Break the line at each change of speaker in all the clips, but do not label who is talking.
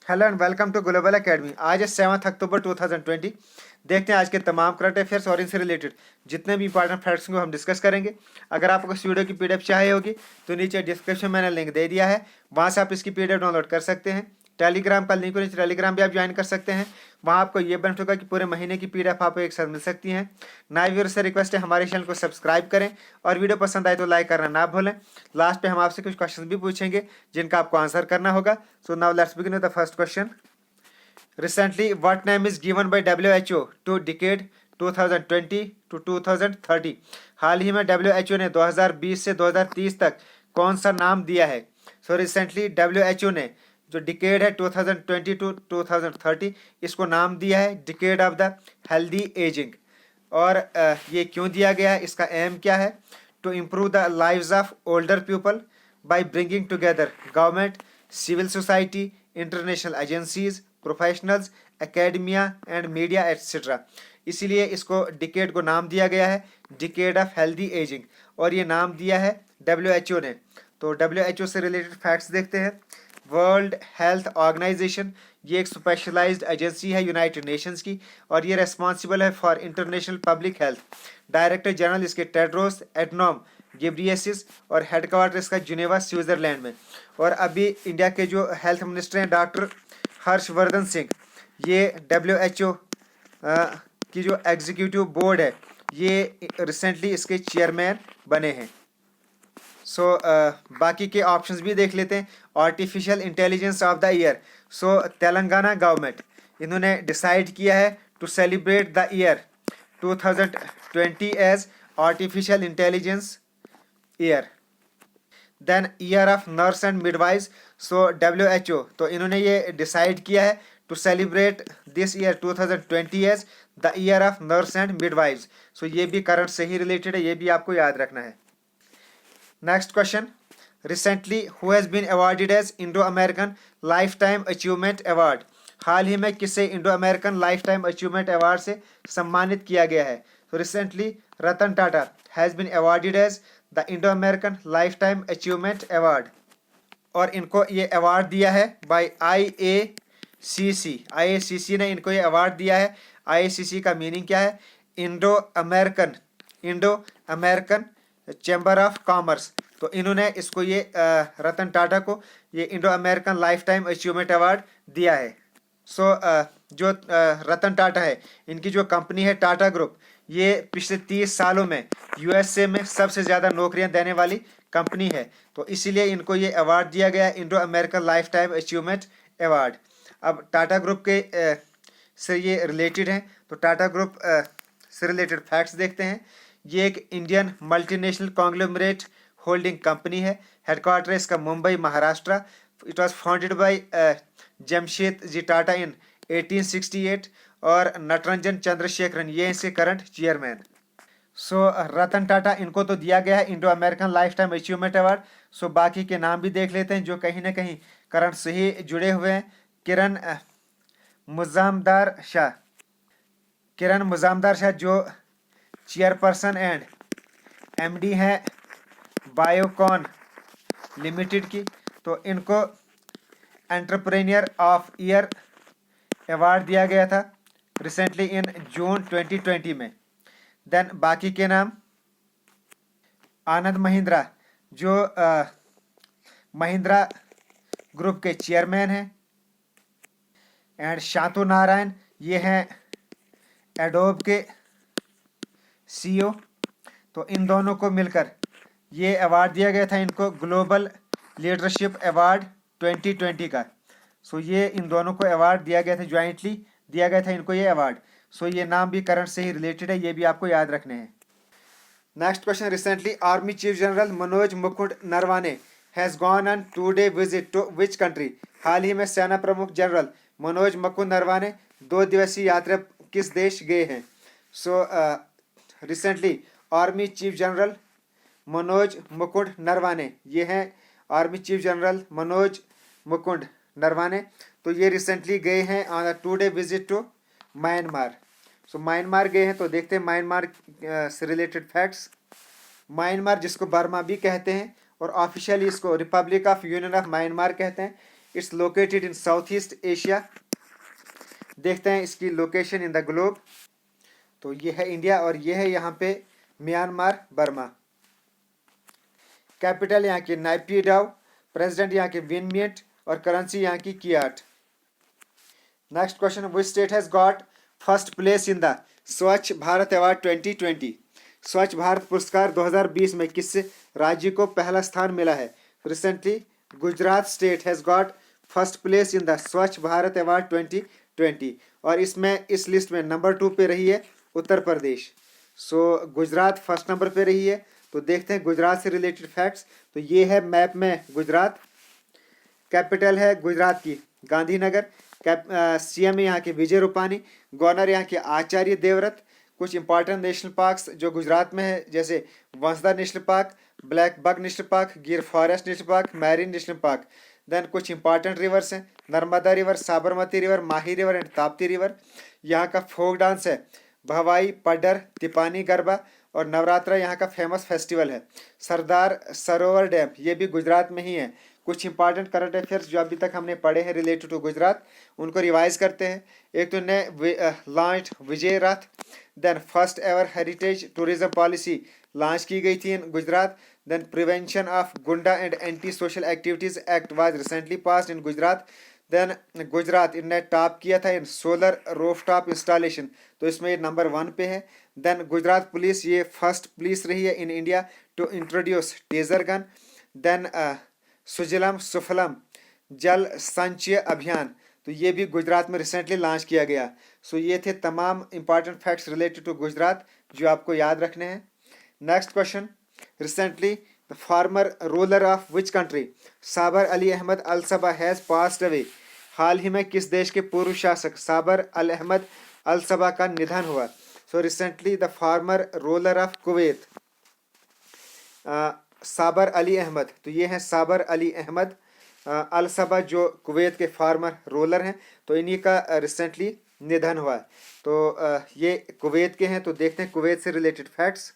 Hello and welcome to global academy. आज है 7 अक्टूबर 2020। देखते हैं आज के तमाम करंट अफेयर्स और इनसे रिलेटेड जितने भी इंपॉर्टेंट फैक्ट्स को हम डिस्कस करेंगे। अगर आपको इस वीडियो की पीडीएफ चाहिए होगी तो नीचे डिस्क्रिप्शन में मैंने लिंक दे दिया है, वहाँ से आप इसकी पीडीएफ डाउनलोड कर सकते हैं। टेलीग्राम का लिंक नीचे, टेलीग्राम भी आप ज्वाइन कर सकते हैं। वहाँ आपको ये बेनिफिट होगा कि पूरे महीने की पीडीएफ आपको एक साथ मिल सकती हैं। नए व्यूअर से रिक्वेस्ट है हमारे चैनल को सब्सक्राइब करें और वीडियो पसंद आए तो लाइक करना ना भूलें। लास्ट पे हम आपसे कुछ क्वेश्चन भी पूछेंगे जिनका आपको आंसर करना होगा। So now let's begin with the first question. Recently, what name is given by WHO to decade 2020 to 2030? हाल ही में WHO ने 2020 से 2030 तक कौन सा नाम दिया है? सो रिसेंटली WHO ने जो डिकेड है 2020 टू 2030 इसको नाम दिया है decade of the healthy ageing. और ये क्यों दिया गया है, इसका एम क्या है? To improve the lives of older people by bringing together government, civil society, international agencies, professionals, academia and media etcetera. इसीलिए इसको डिकेड को नाम दिया गया है डिकेड ऑफ हेल्दी एजिंग, और ये नाम दिया है WHO ने। तो WHO से रिलेटेड फैक्ट्स देखते हैं। वर्ल्ड हेल्थ ऑर्गेनाइजेशन ये एक स्पेशलाइज्ड एजेंसी है यूनाइटेड नेशंस की, और ये रेस्पॉन्सिबल है for international public health. Director general इसके टेड्रोस एडनॉम गिब्रियसिस, और हेडक्वार्टर इसका जिनेवा स्विट्जरलैंड में। और अभी इंडिया के जो हेल्थ मिनिस्टर हैं डॉक्टर हर्षवर्धन सिंह, ये WHO की जो एग्जीक्यूटिव बोर्ड है ये रिसेंटली इसके चेयरमैन बने हैं। सो बाकी के ऑप्शंस भी देख लेते हैं। Artificial intelligence of the year. So Telangana government इन्होंने डिसाइड किया है to celebrate the year 2020 as artificial intelligence year. Then year of nurse and midwives. So WHO तो इन्होंने ये डिसाइड किया है to celebrate this year 2020 as the year of nurse and midwives. So ये भी करंट से ही रिलेटेड है, ये भी आपको याद रखना है। Next question. Recently who has been awarded as Indo American lifetime achievement award? हाल ही में किसे Indo American lifetime achievement award से सम्मानित किया गया है? तो recently Ratan Tata has been awarded as the Indo American lifetime achievement award, और इनको ये अवार्ड दिया है बाय IACC। IACC ने इनको ये अवार्ड दिया है। IACC का मीनिंग क्या है? Indo American chamber of commerce. तो इन्होंने इसको ये रतन टाटा को ये Indo American lifetime achievement award दिया है। सो जो रतन टाटा है, इनकी जो कंपनी है टाटा ग्रुप, ये पिछले 30 सालों में USA में सबसे ज़्यादा नौकरियां देने वाली कंपनी है। तो इसीलिए इनको ये अवार्ड दिया गया Indo American lifetime achievement award. अब टाटा ग्रुप के से ये रिलेटेड हैं, तो टाटा ग्रुप से रिलेटेड फैक्ट्स देखते हैं। ये एक Indian multinational conglomerate holding company है। हेडक्वार्टर है इसका Mumbai, Maharashtra. It was founded by Jamshed ji Tata in 1868, और नटरंजन चंद्रशेखरन ये इसके current chairman. So Ratan Tata इनको तो दिया गया है Indo American lifetime achievement award. सो बाकी के नाम भी देख लेते हैं जो कहीं ना कहीं करंट से ही जुड़े हुए हैं। किरण मुजामदार शाह जो चेयरपर्सन एंड MD हैं बायोकॉन लिमिटेड की, तो इनको एंटरप्रेन्योर ऑफ ईयर अवार्ड दिया गया था रिसेंटली इन जून 2020 में। देन बाकी के नाम आनंद महिंद्रा जो महिंद्रा ग्रुप के चेयरमैन हैं, एंड शांतु नारायण ये हैं एडोब के CEO। तो इन दोनों को मिलकर ये अवार्ड दिया गया था इनको ग्लोबल लीडरशिप अवार्ड 2020 का। सो ये इन दोनों को अवार्ड दिया गया था, ज्वाइंटली दिया गया था इनको ये अवार्ड। सो ये नाम भी करंट से ही रिलेटेड है, ये भी आपको याद रखने हैं। Next question. Recently army chief general Manoj Mukund Naravane has gone on 2-day visit to which country? हाल ही में सेना प्रमुख जनरल मनोज मुकुंद नरवाने 2 दिवसीय यात्रा किस देश गए हैं? So recently army chief general Manoj Mukund Naravane, ये हैं army chief general Manoj Mukund Naravane. तो ये रिसेंटली गए हैं on 2-day visit to Myanmar. So Myanmar गए हैं, तो देखते हैं म्यांमार से रिलेटेड फैक्ट्स। म्यांमार जिसको बर्मा भी कहते हैं और ऑफिशियली इसको republic of union of Myanmar कहते हैं, it's located in south east Asia. देखते हैं इसकी लोकेशन इन द ग्लोब। तो ये है इंडिया और ये है यहाँ पे म्यांमार बर्मा। कैपिटल यहाँ की नाइपीडाओ, प्रेसिडेंट यहाँ के विन मिंट और करेंसी यहाँ की कियाट। Next question, which state has got first place in the Swachh Bharat award 2020? स्वच्छ भारत पुरस्कार 2020 में किस राज्य को पहला स्थान मिला है? Recently Gujarat state has got first place in the Swachh Bharat award 2020 और इसमें इस लिस्ट में नंबर 2 पे रही है उत्तर प्रदेश। सो गुजरात फर्स्ट नंबर पे रही है। तो देखते हैं गुजरात से रिलेटेड फैक्ट्स। तो ये है मैप में गुजरात। कैपिटल है गुजरात की गांधीनगर। सीएम यहाँ के विजय रूपानी, गवर्नर यहाँ के आचार्य देवव्रत। कुछ इंपॉर्टेंट नेशनल पार्क्स जो गुजरात में है जैसे Vansda national park, black buck national park, Gir forest national park, marine national park. Then कुछ इंपॉर्टेंट रिवर्स हैं, Narmada river, Sabarmati river, Mahi river and Tapti river. यहाँ का फोक डांस है भवाई, पडर, तिपानी गरबा और नवरात्रा यहाँ का फेमस फेस्टिवल है। सरदार सरोवर डैम ये भी गुजरात में ही है। कुछ इंपॉर्टेंट करंट अफेयर्स जो अभी तक हमने पढ़े हैं रिलेटेड टू गुजरात उनको रिवाइज करते हैं। एक तो ने launch Vijay Rath, then first ever heritage tourism policy launch की गई थी in Gujarat. Then prevention of goonda and anti social activities act was recently passed in Gujarat. Then Gujarat इनने टॉप किया था इन सोलर रूफटॉप इंस्टॉलेशन, तो इसमें ये नंबर 1 पे है। देन गुजरात पुलिस ये फर्स्ट पुलिस रही है in India to introduce taser gun. Then Sujalam Sufalam Jal Sanchay अभियान, तो ये भी गुजरात में रिसेंटली लॉन्च किया गया। सो ये थे तमाम important facts related to Gujarat जो आपको याद रखने हैं। Next question, recently the former ruler of which country Sabah Ali Ahmad Al Sabah has passed away? हाल ही में किस देश के पूर्व शासक साबर अल अहमद अल सबा का निधन हुआ? So recently the former ruler of Kuwait साबर अली अहमद, तो ये हैं साबर अली अहमद अल सबा जो कुवैत के फार्मर रूलर हैं, तो इन्हीं का रिसेंटली निधन हुआ है। तो ये कुवैत के हैं। तो देखते हैं कुवैत से related facts.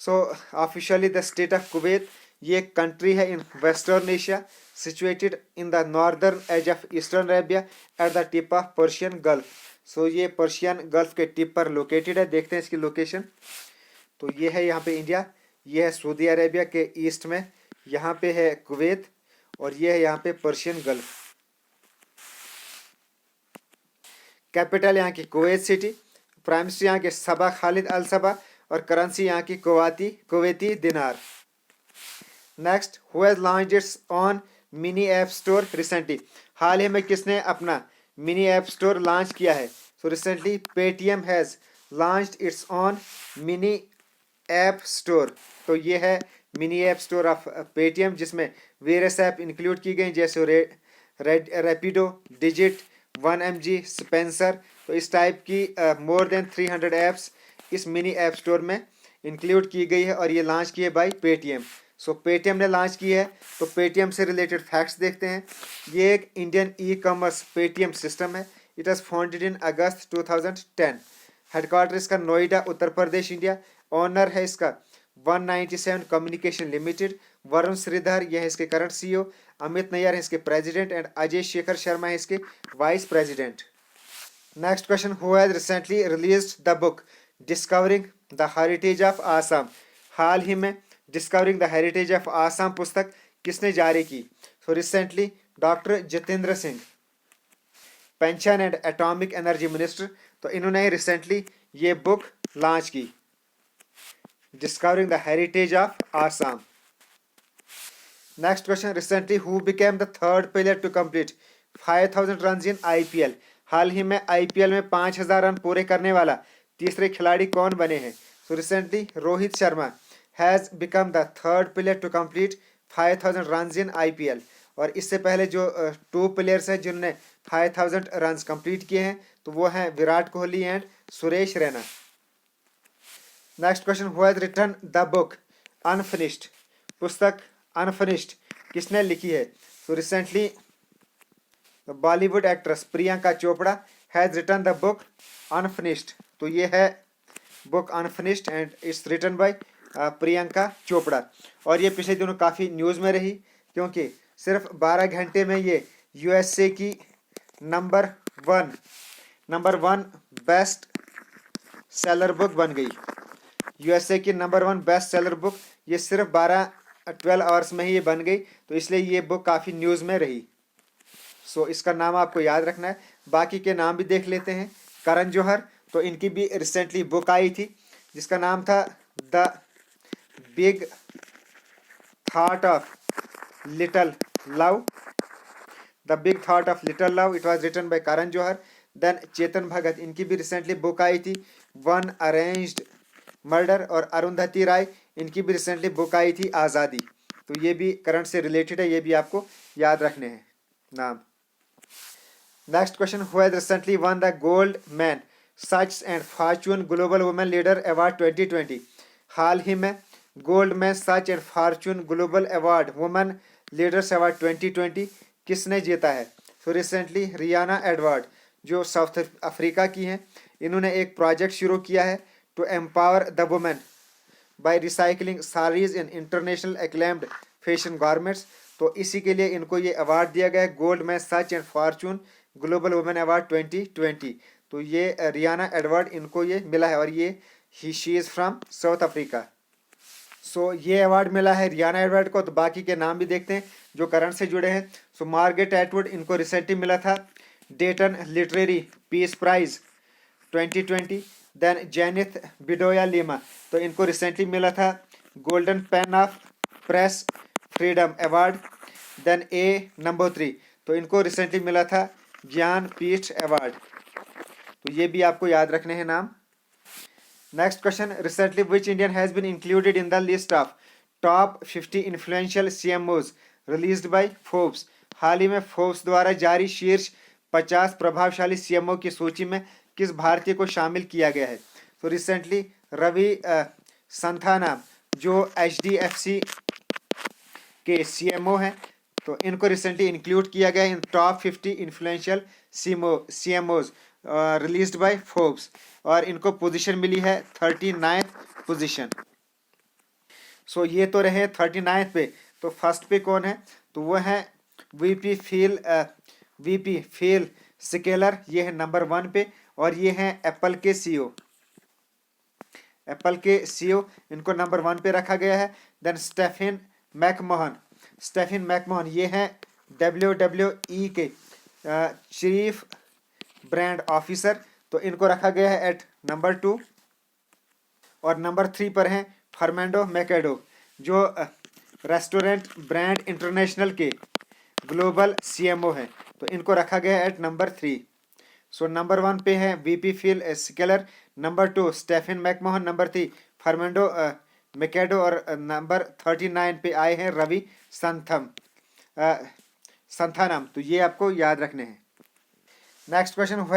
So officially the state of Kuwait ये एक कंट्री है in western Asia, situated in the northern edge of eastern Arabia at the tip of Persian gulf. So ये पर्शियन गल्फ के टिप पर located है। देखते हैं इसकी लोकेशन। तो ये है यहाँ पे इंडिया, ये है सऊदी अरेबिया के ईस्ट में, यहाँ पे है कुवैत और ये है यहाँ पे पर्शियन गल्फ। कैपिटल यहाँ की कुवैत सिटी, प्राइम मिनिस्टर यहाँ के सबा खालिद अल सबा और करेंसी यहाँ की कुवैती दिनार। Next, who has launched its on mini app store recently? हाल ही में किसने अपना मिनी ऐप स्टोर लॉन्च किया है? So recently Paytm has launched its on mini app store. तो ये है mini app store of Paytm जिसमें वेरियस ऐप इंक्लूड की गई जैसे रैपिडो, डिजिट, 1mg, स्पेंसर। तो इस टाइप की मोर देन 300 ऐप्स इस मिनी ऐप स्टोर में इंक्लूड की गई है और ये लॉन्च की है बाय पेटीएम। सो पेटीएम ने लॉन्च की है। तो पेटीएम से रिलेटेड फैक्ट्स देखते हैं। ये एक Indian e commerce Paytm system है। It was founded in August 2010। Headquarter इसका नोएडा उत्तर प्रदेश इंडिया। ऑनर है इसका 197 कम्युनिकेशन लिमिटेड। वरुण श्रीधर यह है इसके करंट सीईओ। अमित नैयर है इसके प्रेसिडेंट एंड अजय शेखर शर्मा है इसके vice president. Next question, who has recently released the book discovering the heritage of Assam? हाल ही में discovering the heritage of Assam पुस्तक किसने जारी की? So recently doctor Jitendra Singh, pension and atomic energy minister, तो इन्होंने रिसेंटली ये बुक लॉन्च की, discovering the heritage of Assam. Next question, recently who became the third player to complete 5000 run in IPL? हाल ही में आईपीएल में 5000 रन पूरे करने वाला तीसरे खिलाड़ी कौन बने हैं? So recently Rohit Sharma has become the third player to complete 5000 run in IPL. और इससे पहले जो 2 प्लेयर्स हैं जिन्होंने 5000 रन कंप्लीट किए हैं तो वो हैं Virat Kohli and Suresh Raina. Next question, who has written the book unfinished? पुस्तक अनफिनिश्ड किसने लिखी है? So recently Bollywood actress Priyanka Chopra has written the book unfinished. तो ये है book unfinished and it's written by Priyanka Chopra. और ये पिछले दिनों काफ़ी न्यूज़ में रही क्योंकि सिर्फ 12 घंटे में ये यूएसए की number one best seller book बन गई। यूएसए की number one best seller book ये सिर्फ 12 आवर्स में ही ये बन गई, तो इसलिए ये बुक काफ़ी न्यूज़ में रही। सो इसका नाम आपको याद रखना है। बाकी के नाम भी देख लेते हैं। करण जौहर, तो इनकी भी रिसेंटली बुक आई थी जिसका नाम था the big thought of little love. The big thought of little love, it was written by Karan Johar. Then Chetan Bhagat, इनकी भी रिसेंटली बुक आई थी वन अरेंज्ड मर्डर। और अरुंधति राय, इनकी भी रिसेंटली बुक आई थी आज़ादी। तो ये भी करंट से रिलेटेड है, ये भी आपको याद रखने हैं नाम। Next question, who has recently won the Goldman Sachs and Fortune global women leader award 2020। हाल ही में Goldman Sachs and Fortune global award women leaders award 2020 किसने जीता है? तो रिसेंटली रियाना एडवर्ड, जो साउथ अफ्रीका की हैं, इन्होंने एक प्रोजेक्ट शुरू किया है to empower the women by recycling saris in international acclaimed fashion garments. तो इसी के लिए इनको ये अवार्ड दिया गया है, gold man Sachs and Fortune global women award 2020। तो ये रियाना एडवर्ड, इनको ये मिला है और ये she is from South Africa. So ये अवार्ड मिला है रियाना एडवर्ड को। तो बाकी के नाम भी देखते हैं जो करंट से जुड़े हैं। सो मार्गरेट एटवुड, इनको रिसेंटली मिला था Dayton literary peace prize 2020। Then Jineth Bedoya Lima, तो इनको रिसेंटली मिला था golden pen of press freedom award. Then A Namboothiri, तो इनको रिसेंटली मिला था ज्ञान पीठ अवार्ड। तो ये भी आपको याद रखने हैं नाम। Next question, recently which Indian has been included in the list of top 50 influential CMOs released by Forbes. हाल ही में फोर्ब्स द्वारा जारी शीर्ष 50 प्रभावशाली सीएमओ की सूची में किस भारतीय को शामिल किया गया है? तो रिसेंटली रवि संथाना, जो एचडीएफसी के सीएमओ हैं, तो इनको रिसेंटली इंक्लूड किया गया in top 50 influential CMOs released by Forbes और इनको पोजीशन मिली है 39th पोजीशन। सो ये तो रहे 39th पे। तो फर्स्ट पे कौन है? तो वो है वीपी फील स्केलर, ये है नंबर 1 पे। और ये हैं एप्पल के सीईओ, इनको नंबर 1 पे रखा गया है। देन स्टेफिन मैकमोहन, ये हैं WWE के चीफ ब्रांड ऑफिसर, तो इनको रखा गया है एट नंबर 2। और नंबर 3 पर हैं फर्नांडो मैकेडो, जो रेस्टोरेंट ब्रांड इंटरनेशनल के ग्लोबल सीएमओ हैं, तो इनको रखा गया है एट नंबर 3। सो नंबर 1 पे है VP Phil Schaller, number 2 Stephanie McMahon, number 3 Fernando Machado और नंबर 39 पे आए हैं रवि संथानम। तो ये आपको याद रखने हैं। Next question, who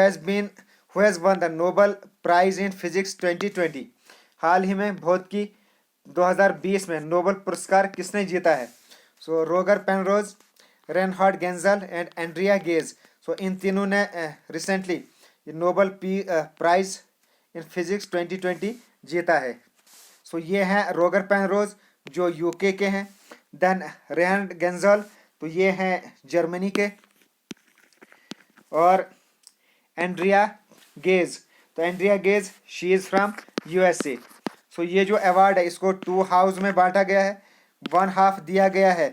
has won the Nobel prize in physics 2020। हाल ही में भौतिकी 2020 में नोबेल पुरस्कार किसने जीता है? So Roger Penrose, Reinhard Genzel and Andrea Ghez. So इन तीनों ने रिसेंटली नोबेल प्राइज इन फिजिक्स 2020 जीता है। सो ये हैं रोगर पेनरोज, जो यूके के हैं। देन रेनहार्ड गेंजल, तो ये हैं जर्मनी के। और एंड्रिया गेज, तो Andrea Ghez she is from USA. So ये जो अवार्ड है इसको 2 हाउस में बांटा गया है। 1 हाफ दिया गया है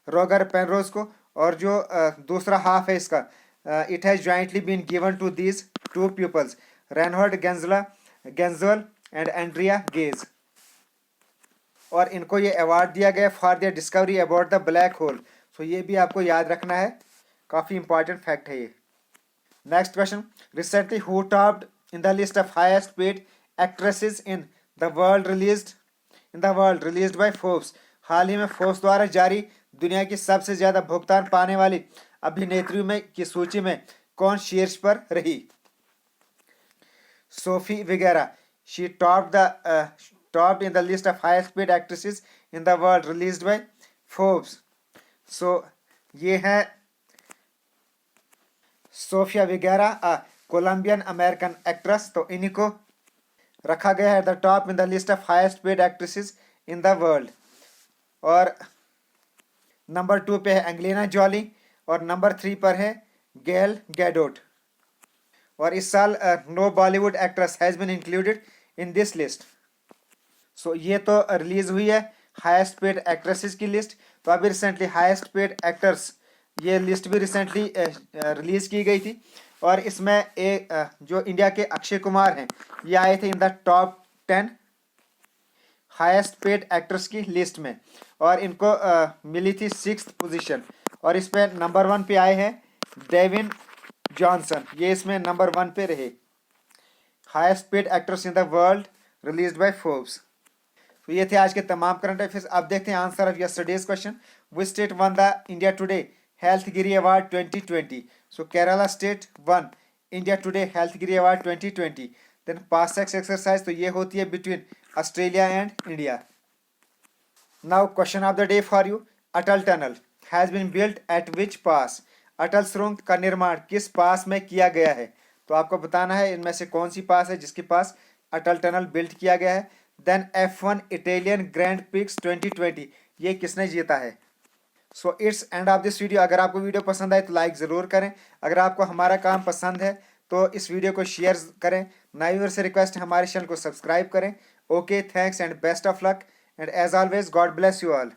रोगर पेनरोज को और जो दूसरा हाफ है इसका it has jointly been given to these 2 peoples, Reinhard Genzel and Andrea Ghez. और इनको ये अवार्ड दिया गया for their discovery about the black hole. So ये भी आपको याद रखना है, काफ़ी इंपॉर्टेंट फैक्ट है ये। Next question, recently who topped in the list of highest paid actresses in the world released by Forbes. हाल ही में फोर्ब्स द्वारा जारी दुनिया की सबसे ज़्यादा भुगतान पाने वाली अभिनेत्रियों में की सूची में कौन शीर्ष पर रही? Sophie Vergara, she topped in the list of highest paid actresses in the world released by Forbes. So ये है सोफिया वगैरह, कोलंबियन अमेरिकन एक्ट्रेस, तो इन्हीं को रखा गया है the top in the list of highest paid actresses in the world. और नंबर 2 पे है एंगलिना जॉली और नंबर 3 पर है गेल गैडोट। और इस साल no Bollywood actress has been included in this list. So ये तो रिलीज हुई है हाईएस्ट पेड एक्ट्रेसेस की लिस्ट। तो अभी रिसेंटली हाईएस्ट पेड एक्टर्स ये लिस्ट भी रिसेंटली रिलीज की गई थी और इसमें जो इंडिया के अक्षय कुमार हैं ये आए थे in the top 10 highest paid actors की लिस्ट में और इनको मिली थी 6th पोजीशन। और इस पे नंबर 1 पे आए हैं डेविन जॉनसन, ये इसमें नंबर 1 पे रहे highest paid actors in the world released by Forbes. तो ये थे आज के तमाम करंट अफेयर्स। अब देखते हैं answer of yesterday's question. Which state won the India Today Healthgiri award 2020? So Kerala state won India Today Healthgiri award 2020। Then pass exercise, तो ये होती है between Australia and India. Now question of the day for you. Atal tunnel has been built at which pass? Atal सुरंग का निर्माण किस पास में किया गया है? तो आपको बताना है इनमें से कौन सी पास है जिसके पास अटल टनल बिल्ट किया गया है। Then F1 Italian grand prix 2020 ये किसने जीता है? So it's end of this video. अगर आपको वीडियो पसंद आए तो लाइक ज़रूर करें। अगर आपको हमारा काम पसंद है तो इस वीडियो को शेयर करें। नए व्यूअर से रिक्वेस्ट है हमारे चैनल को सब्सक्राइब करें। Okay, thanks and best of luck and as always God bless you all.